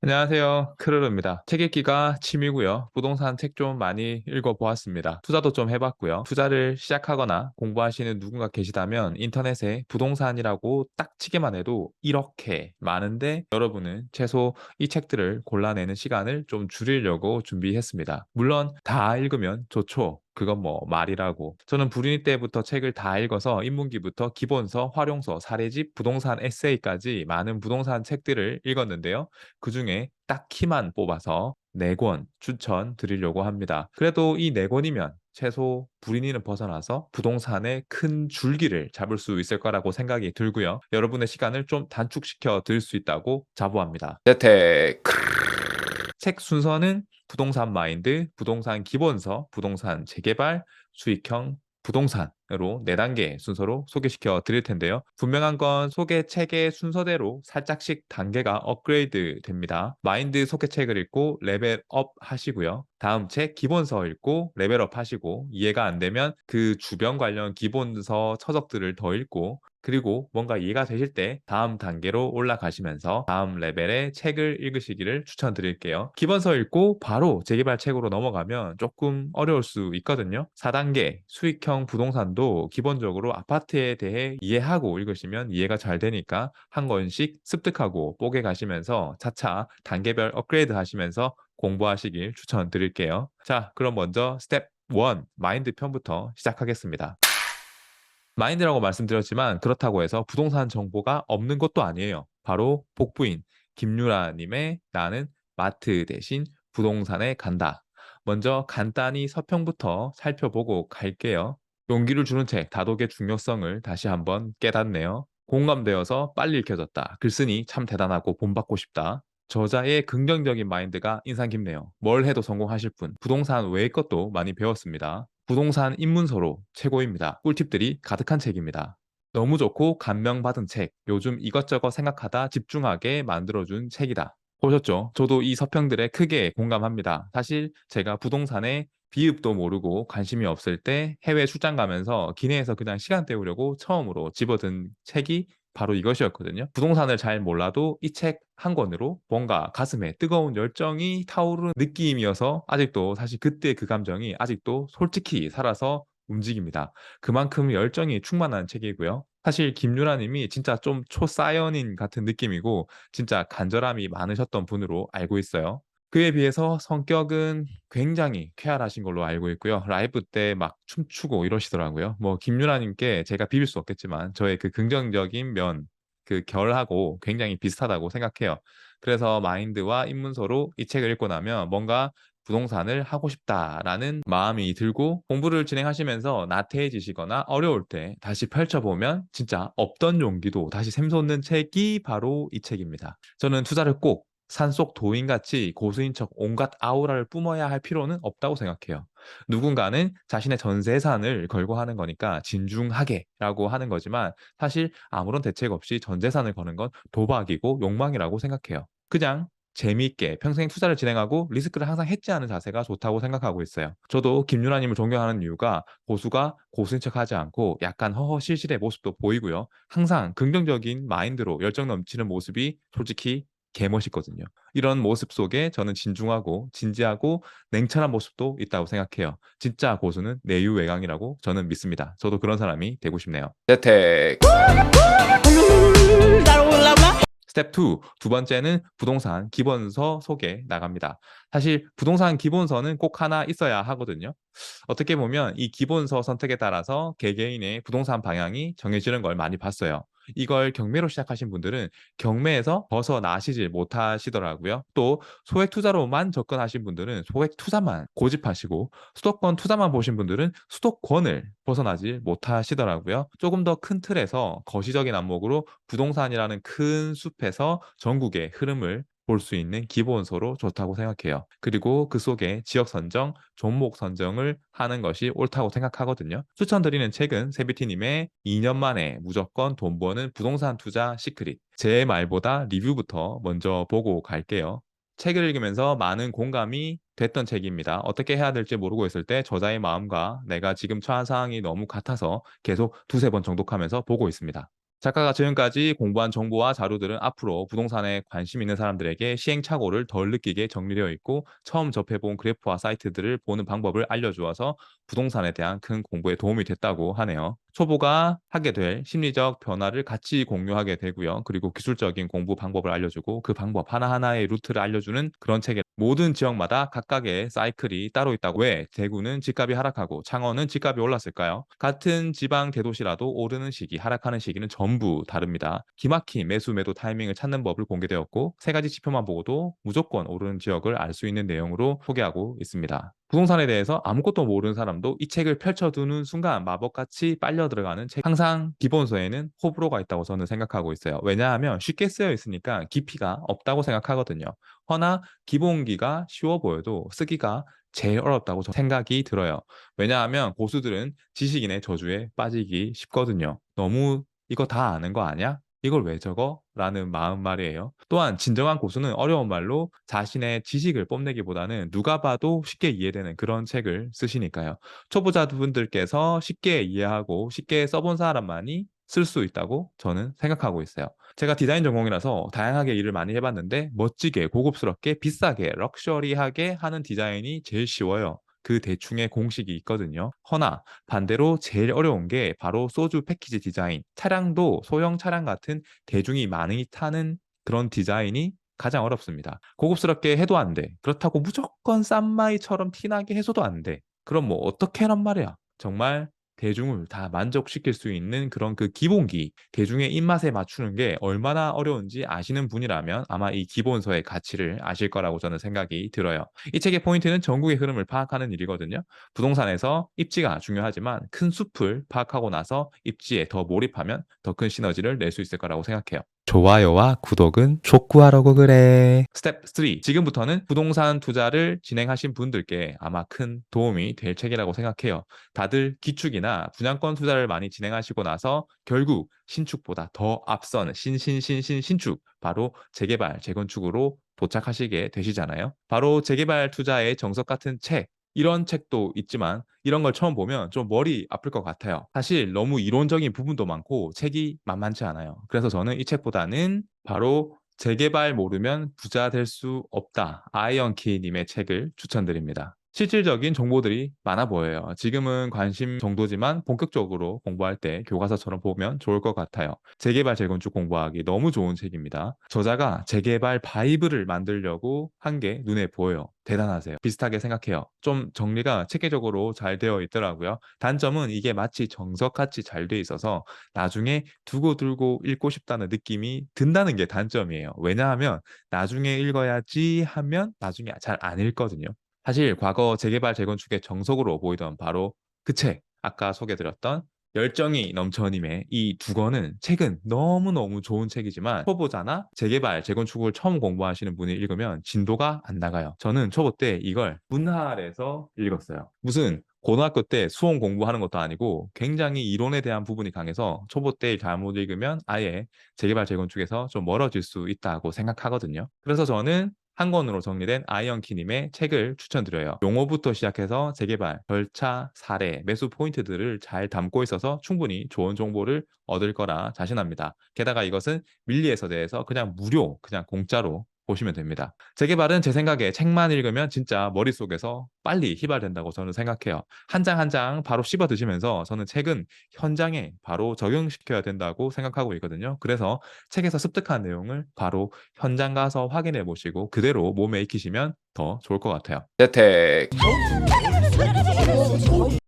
안녕하세요. 크르르입니다. 책 읽기가 취미고요. 부동산 책 좀 많이 읽어보았습니다. 투자도 좀 해봤고요. 투자를 시작하거나 공부하시는 누군가 계시다면 인터넷에 부동산이라고 딱 치기만 해도 이렇게 많은데 여러분은 최소 이 책들을 골라내는 시간을 좀 줄이려고 준비했습니다. 물론 다 읽으면 좋죠. 그건 뭐 말이라고. 저는 불인이 때부터 책을 다 읽어서 인문기부터 기본서, 활용서, 사례집, 부동산 에세이까지 많은 부동산 책들을 읽었는데요. 그중에 딱 키만 뽑아서 4권 추천드리려고 합니다. 그래도 이 4권이면 최소 불인이는 벗어나서 부동산의 큰 줄기를 잡을 수 있을 거라고 생각이 들고요. 여러분의 시간을 좀 단축시켜 드릴 수 있다고 자부합니다. 재테크. 책 순서는 부동산 마인드, 부동산 기본서, 부동산 재개발, 수익형 부동산으로 4단계 순서로 소개시켜 드릴 텐데요. 분명한 건 소개 책의 순서대로 살짝씩 단계가 업그레이드 됩니다. 마인드 소개책을 읽고 레벨업 하시고요. 다음 책 기본서 읽고 레벨업 하시고 이해가 안 되면 그 주변 관련 기본서 서적들을 더 읽고 그리고 뭔가 이해가 되실 때 다음 단계로 올라가시면서 다음 레벨의 책을 읽으시기를 추천드릴게요. 기본서 읽고 바로 재개발 책으로 넘어가면 조금 어려울 수 있거든요. 4단계 수익형 부동산도 기본적으로 아파트에 대해 이해하고 읽으시면 이해가 잘 되니까 한 권씩 습득하고 뽀개 가시면서 차차 단계별 업그레이드 하시면서 공부하시길 추천드릴게요. 자, 그럼 먼저 스텝 1 마인드 편부터 시작하겠습니다. 마인드라고 말씀드렸지만 그렇다고 해서 부동산 정보가 없는 것도 아니에요. 바로 복부인 김유라님의 나는 마트 대신 부동산에 간다. 먼저 간단히 서평부터 살펴보고 갈게요. 용기를 주는 책 다독의 중요성을 다시 한번 깨닫네요. 공감되어서 빨리 읽혀졌다. 글쓰니 참 대단하고 본받고 싶다. 저자의 긍정적인 마인드가 인상 깊네요. 뭘 해도 성공하실 분, 부동산 외의 것도 많이 배웠습니다. 부동산 입문서로 최고입니다. 꿀팁들이 가득한 책입니다. 너무 좋고 감명받은 책, 요즘 이것저것 생각하다 집중하게 만들어준 책이다. 보셨죠? 저도 이 서평들에 크게 공감합니다. 사실 제가 부동산에 비읍도 모르고 관심이 없을 때 해외 출장 가면서 기내에서 그냥 시간 때우려고 처음으로 집어든 책이 바로 이것이었거든요. 부동산을 잘 몰라도 이 책 한 권으로 뭔가 가슴에 뜨거운 열정이 타오르는 느낌이어서 아직도 사실 그때 그 감정이 아직도 솔직히 살아서 움직입니다. 그만큼 열정이 충만한 책이고요. 사실 김유라 님이 진짜 좀 초사연인 같은 느낌이고 진짜 간절함이 많으셨던 분으로 알고 있어요. 그에 비해서 성격은 굉장히 쾌활하신 걸로 알고 있고요. 라이브 때 막 춤추고 이러시더라고요. 뭐 김유라 님께 제가 비빌 수 없겠지만 저의 그 긍정적인 면, 그 결하고 굉장히 비슷하다고 생각해요. 그래서 마인드와 입문서로 이 책을 읽고 나면 뭔가 부동산을 하고 싶다라는 마음이 들고 공부를 진행하시면서 나태해지시거나 어려울 때 다시 펼쳐보면 진짜 없던 용기도 다시 샘솟는 책이 바로 이 책입니다. 저는 투자를 꼭 산속 도인같이 고수인 척 온갖 아우라를 뿜어야 할 필요는 없다고 생각해요. 누군가는 자신의 전 재산을 걸고 하는 거니까 진중하게라고 하는 거지만 사실 아무런 대책 없이 전 재산을 거는 건 도박이고 욕망이라고 생각해요. 그냥 재미있게 평생 투자를 진행하고 리스크를 항상 해지하는 자세가 좋다고 생각하고 있어요. 저도 김유라님을 존경하는 이유가 고수가 고수인 척하지 않고 약간 허허실실의 모습도 보이고요. 항상 긍정적인 마인드로 열정 넘치는 모습이 솔직히 개멋있거든요. 이런 모습 속에 저는 진중하고 진지하고 냉철한 모습도 있다고 생각해요. 진짜 고수는 내유외강이라고 저는 믿습니다. 저도 그런 사람이 되고 싶네요. 재택. 스텝 2, 두 번째는 부동산 기본서 소개 나갑니다. 사실 부동산 기본서는 꼭 하나 있어야 하거든요. 어떻게 보면 이 기본서 선택에 따라서 개개인의 부동산 방향이 정해지는 걸 많이 봤어요. 이걸 경매로 시작하신 분들은 경매에서 벗어나시질 못하시더라고요. 또 소액 투자로만 접근하신 분들은 소액 투자만 고집하시고 수도권 투자만 보신 분들은 수도권을 벗어나지 못하시더라고요. 조금 더 큰 틀에서 거시적인 안목으로 부동산이라는 큰 숲에서 전국의 흐름을 볼 수 있는 기본서로 좋다고 생각해요. 그리고 그 속에 지역 선정, 종목 선정을 하는 것이 옳다고 생각하거든요. 추천드리는 책은 세비티님의 2년 만에 무조건 돈 버는 부동산 투자 시크릿. 제 말보다 리뷰부터 먼저 보고 갈게요. 책을 읽으면서 많은 공감이 됐던 책입니다. 어떻게 해야 될지 모르고 있을 때 저자의 마음과 내가 지금 처한 상황이 너무 같아서 계속 두세 번 정독하면서 보고 있습니다. 작가가 지금까지 공부한 정보와 자료들은 앞으로 부동산에 관심 있는 사람들에게 시행착오를 덜 느끼게 정리되어 있고 처음 접해본 그래프와 사이트들을 보는 방법을 알려주어서 부동산에 대한 큰 공부에 도움이 됐다고 하네요. 초보가 하게 될 심리적 변화를 같이 공유하게 되고요. 그리고 기술적인 공부 방법을 알려주고 그 방법 하나하나의 루트를 알려주는 그런 책에 모든 지역마다 각각의 사이클이 따로 있다고. 왜 대구는 집값이 하락하고 창원은 집값이 올랐을까요? 같은 지방 대도시라도 오르는 시기, 하락하는 시기는 전부 다릅니다. 기막힌 매수 매도 타이밍을 찾는 법을 공개되었고 세 가지 지표만 보고도 무조건 오르는 지역을 알 수 있는 내용으로 소개하고 있습니다. 부동산에 대해서 아무것도 모르는 사람도 이 책을 펼쳐두는 순간 마법같이 빨려 들어가는 책. 항상 기본서에는 호불호가 있다고 저는 생각하고 있어요. 왜냐하면 쉽게 쓰여 있으니까 깊이가 없다고 생각하거든요. 허나 기본기가 쉬워 보여도 쓰기가 제일 어렵다고 생각이 들어요. 왜냐하면 고수들은 지식인의 저주에 빠지기 쉽거든요. 너무 이거 다 아는 거 아냐? 이걸 왜 적어? 라는 마음 말이에요. 또한 진정한 고수는 어려운 말로 자신의 지식을 뽐내기보다는 누가 봐도 쉽게 이해되는 그런 책을 쓰시니까요. 초보자분들께서 쉽게 이해하고 쉽게 써본 사람만이 쓸 수 있다고 저는 생각하고 있어요. 제가 디자인 전공이라서 다양하게 일을 많이 해봤는데 멋지게 고급스럽게 비싸게 럭셔리하게 하는 디자인이 제일 쉬워요. 그 대충의 공식이 있거든요. 허나 반대로 제일 어려운 게 바로 소주 패키지 디자인. 차량도 소형 차량 같은 대중이 많이 타는 그런 디자인이 가장 어렵습니다. 고급스럽게 해도 안 돼. 그렇다고 무조건 싼마이처럼 티나게 해서도 안 돼. 그럼 뭐 어떻게 하란 말이야? 정말 대중을 다 만족시킬 수 있는 그런 그 기본기, 대중의 입맛에 맞추는 게 얼마나 어려운지 아시는 분이라면 아마 이 기본서의 가치를 아실 거라고 저는 생각이 들어요. 이 책의 포인트는 전국의 흐름을 파악하는 일이거든요. 부동산에서 입지가 중요하지만 큰 숲을 파악하고 나서 입지에 더 몰입하면 더 큰 시너지를 낼 수 있을 거라고 생각해요. 좋아요와 구독은 족구하라고 그래. 스텝 3. 지금부터는 부동산 투자를 진행하신 분들께 아마 큰 도움이 될 책이라고 생각해요. 다들 기축이나 분양권 투자를 많이 진행하시고 나서 결국 신축보다 더 앞선 신축, 바로 재개발, 재건축으로 도착하시게 되시잖아요. 바로 재개발 투자의 정석 같은 책, 이런 책도 있지만 이런 걸 처음 보면 좀 머리 아플 것 같아요. 사실 너무 이론적인 부분도 많고 책이 만만치 않아요. 그래서 저는 이 책보다는 바로 재개발 모르면 부자 될 수 없다. 아이언키 님의 책을 추천드립니다. 실질적인 정보들이 많아 보여요. 지금은 관심 정도지만 본격적으로 공부할 때 교과서처럼 보면 좋을 것 같아요. 재개발, 재건축 공부하기 너무 좋은 책입니다. 저자가 재개발 바이블을 만들려고 한 게 눈에 보여요. 대단하세요. 비슷하게 생각해요. 좀 정리가 체계적으로 잘 되어 있더라고요. 단점은 이게 마치 정석같이 잘 돼 있어서 나중에 두고두고 읽고 싶다는 느낌이 든다는 게 단점이에요. 왜냐하면 나중에 읽어야지 하면 나중에 잘 안 읽거든요. 사실 과거 재개발 재건축의 정석으로 보이던 바로 그 책, 아까 소개드렸던 열정이 넘쳐님의 이 두 권은 책은 너무너무 좋은 책이지만 초보자나 재개발, 재건축을 처음 공부하시는 분이 읽으면 진도가 안 나가요. 저는 초보 때 이걸 문할에서 읽었어요. 무슨 고등학교 때 수험 공부하는 것도 아니고 굉장히 이론에 대한 부분이 강해서 초보 때 잘못 읽으면 아예 재개발, 재건축에서 좀 멀어질 수 있다고 생각하거든요. 그래서 저는 한 권으로 정리된 아이언키님의 책을 추천드려요. 용어부터 시작해서 재개발, 절차, 사례, 매수 포인트들을 잘 담고 있어서 충분히 좋은 정보를 얻을 거라 자신합니다. 게다가 이것은 밀리에서대해서 그냥 무료, 그냥 공짜로 보시면 됩니다. 재개발은 제 생각에 책만 읽으면 진짜 머릿속에서 빨리 휘발된다고 저는 생각해요. 한 장 한 장 바로 씹어 드시면서 저는 책은 현장에 바로 적용시켜야 된다고 생각하고 있거든요. 그래서 책에서 습득한 내용을 바로 현장 가서 확인해 보시고 그대로 몸에 익히시면 더 좋을 것 같아요. 재택.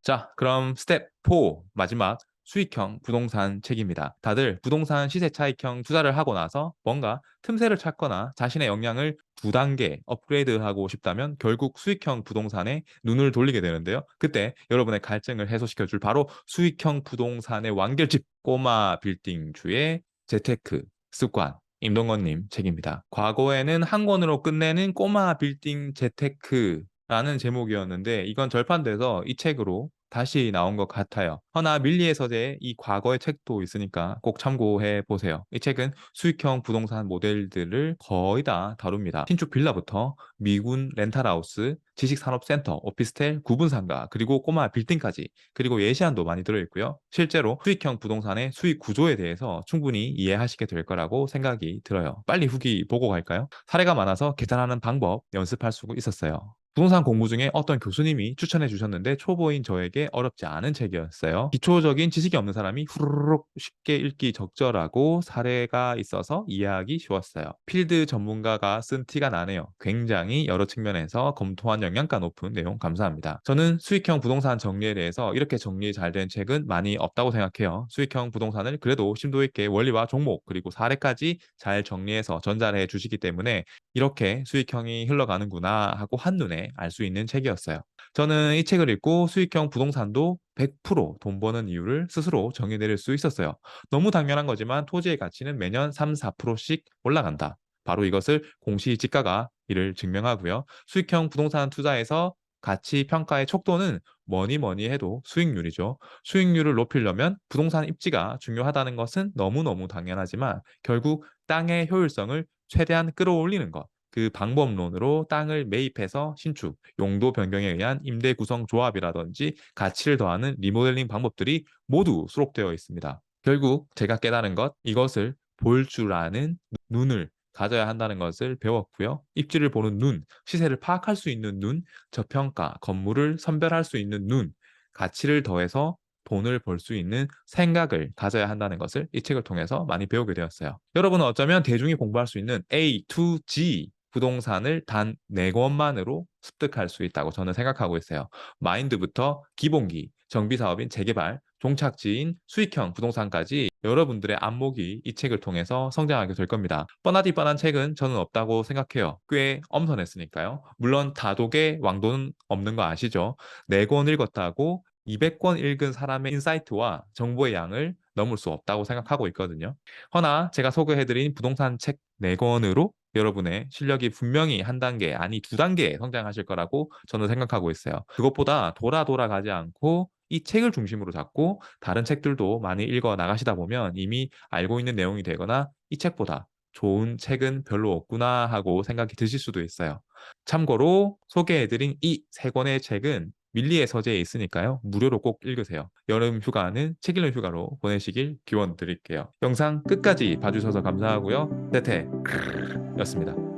자, 그럼 스텝 4 마지막 수익형 부동산 책입니다. 다들 부동산 시세 차익형 투자를 하고 나서 뭔가 틈새를 찾거나 자신의 역량을 두 단계 업그레이드하고 싶다면 결국 수익형 부동산에 눈을 돌리게 되는데요. 그때 여러분의 갈증을 해소시켜 줄 바로 수익형 부동산의 완결집 꼬마 빌딩주의 재테크 습관 임동건님 책입니다. 과거에는 한 권으로 끝내는 꼬마 빌딩 재테크라는 제목이었는데 이건 절판돼서 이 책으로 다시 나온 것 같아요. 허나 밀리의 서재에 이 과거의 책도 있으니까 꼭 참고해 보세요. 이 책은 수익형 부동산 모델들을 거의 다 다룹니다. 신축 빌라부터 미군 렌탈하우스, 지식산업센터, 오피스텔, 구분상가, 그리고 꼬마 빌딩까지, 그리고 예시안도 많이 들어있고요. 실제로 수익형 부동산의 수익 구조에 대해서 충분히 이해하시게 될 거라고 생각이 들어요. 빨리 후기 보고 갈까요? 사례가 많아서 계산하는 방법 연습할 수 있었어요. 부동산 공부 중에 어떤 교수님이 추천해 주셨는데 초보인 저에게 어렵지 않은 책이었어요. 기초적인 지식이 없는 사람이 후루룩 쉽게 읽기 적절하고 사례가 있어서 이해하기 쉬웠어요. 필드 전문가가 쓴 티가 나네요. 굉장히 여러 측면에서 검토한 영양가 높은 내용 감사합니다. 저는 수익형 부동산 정리에 대해서 이렇게 정리 잘 된 책은 많이 없다고 생각해요. 수익형 부동산을 그래도 심도 있게 원리와 종목 그리고 사례까지 잘 정리해서 전달해 주시기 때문에 이렇게 수익형이 흘러가는구나 하고 한눈에 알 수 있는 책이었어요. 저는 이 책을 읽고 수익형 부동산도 100%돈 버는 이유를 스스로 정의 내릴 수 있었어요. 너무 당연한 거지만 토지의 가치는 매년 3, 4%씩 올라간다. 바로 이것을 공시지가가 이를 증명하고요. 수익형 부동산 투자에서 가치 평가의 척도는 뭐니 뭐니 해도 수익률이죠. 수익률을 높이려면 부동산 입지가 중요하다는 것은 너무너무 당연하지만 결국 땅의 효율성을 최대한 끌어올리는 것. 그 방법론으로 땅을 매입해서 신축, 용도 변경에 의한 임대 구성 조합이라든지 가치를 더하는 리모델링 방법들이 모두 수록되어 있습니다. 결국 제가 깨달은 것, 이것을 볼 줄 아는 눈을 가져야 한다는 것을 배웠고요. 입지를 보는 눈, 시세를 파악할 수 있는 눈, 저평가, 건물을 선별할 수 있는 눈, 가치를 더해서 돈을 벌 수 있는 생각을 가져야 한다는 것을 이 책을 통해서 많이 배우게 되었어요. 여러분은 어쩌면 대중이 공부할 수 있는 A to G 부동산을 단 4권만으로 습득할 수 있다고 저는 생각하고 있어요. 마인드부터 기본기, 정비사업인 재개발, 종착지인 수익형 부동산까지 여러분들의 안목이 이 책을 통해서 성장하게 될 겁니다. 뻔하디 뻔한 책은 저는 없다고 생각해요. 꽤 엄선했으니까요. 물론 다독의 왕도는 없는 거 아시죠? 4권 읽었다고 200권 읽은 사람의 인사이트와 정보의 양을 넘을 수 없다고 생각하고 있거든요. 허나 제가 소개해드린 부동산 책 4권으로 여러분의 실력이 분명히 한 단계, 아니 2단계 성장하실 거라고 저는 생각하고 있어요. 그것보다 돌아가지 않고 이 책을 중심으로 잡고 다른 책들도 많이 읽어 나가시다 보면 이미 알고 있는 내용이 되거나 이 책보다 좋은 책은 별로 없구나 하고 생각이 드실 수도 있어요. 참고로 소개해드린 이 3권의 책은 밀리의 서재에 있으니까요. 무료로 꼭 읽으세요. 여름 휴가는 책 읽는 휴가로 보내시길 기원 드릴게요. 영상 끝까지 봐주셔서 감사하고요. 태태 였습니다.